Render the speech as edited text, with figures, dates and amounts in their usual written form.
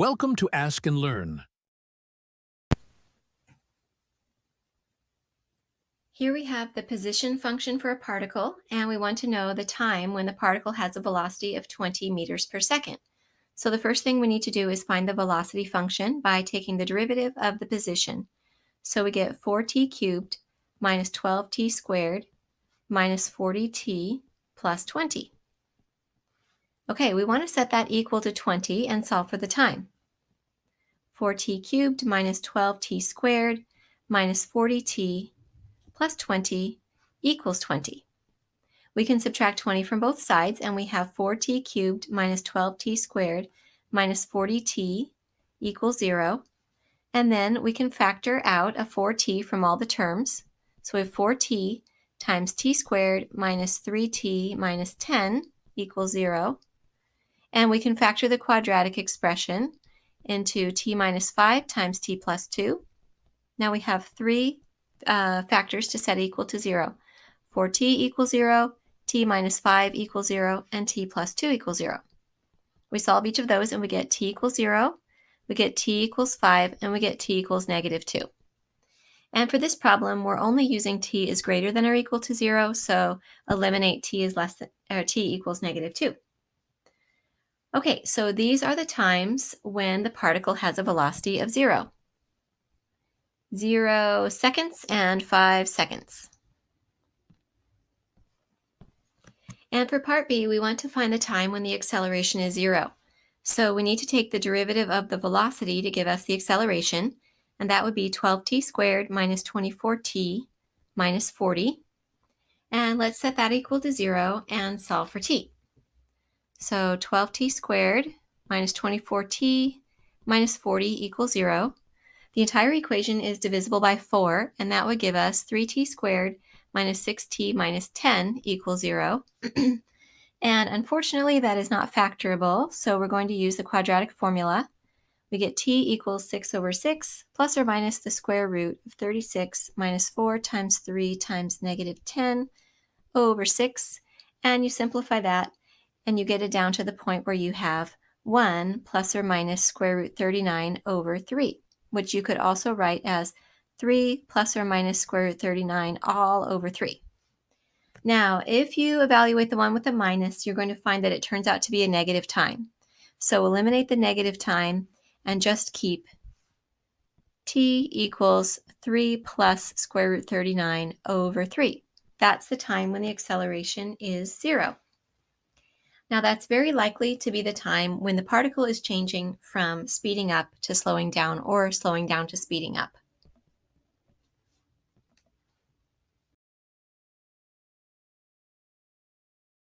Welcome to Ask and Learn. Here we have the position function for a particle, and we want to know the time when the particle has a velocity of 20 meters per second. So the first thing we need to do is find the velocity function by taking the derivative of the position. So we get 4t cubed minus 12t squared minus 40t plus 20. Okay, we want to set that equal to 20 and solve for the time. 4t cubed minus 12t squared minus 40t plus 20 equals 20. We can subtract 20 from both sides, and we have 4t cubed minus 12t squared minus 40t equals 0. And then we can factor out a 4t from all the terms. So we have 4t times t squared minus 3t minus 10 equals 0. And we can factor the quadratic expression into t minus 5 times t plus 2. Now we have three factors to set equal to 0. 4t equals 0, t minus 5 equals 0, and t plus 2 equals 0. We solve each of those and we get t equals 0, we get t equals 5, and we get t equals negative 2. And for this problem, we're only using t is greater than or equal to 0, so eliminate t is less than, or t equals negative 2. Okay, so these are the times when the particle has a velocity of 0. 0 seconds and 5 seconds. And for part B, we want to find the time when the acceleration is 0. So we need to take the derivative of the velocity to give us the acceleration, and that would be 12t squared minus 24t minus 40. And let's set that equal to 0 and solve for t. So 12t squared minus 24t minus 40 equals 0. The entire equation is divisible by 4, and that would give us 3t squared minus 6t minus 10 equals 0. And unfortunately, that is not factorable, so we're going to use the quadratic formula. We get t equals 6 over 6 plus or minus the square root of 36 minus 4 times 3 times negative 10 over 6. And you simplify that, and you get it down to the point where you have 1 plus or minus square root 39 over 3, which you could also write as 3 plus or minus square root 39 all over 3. Now, if you evaluate the one with the minus, you're going to find that it turns out to be a negative time. So eliminate the negative time and just keep t equals 3 plus square root 39 over 3. That's the time when the acceleration is 0. Now, that's very likely to be the time when the particle is changing from speeding up to slowing down or slowing down to speeding up.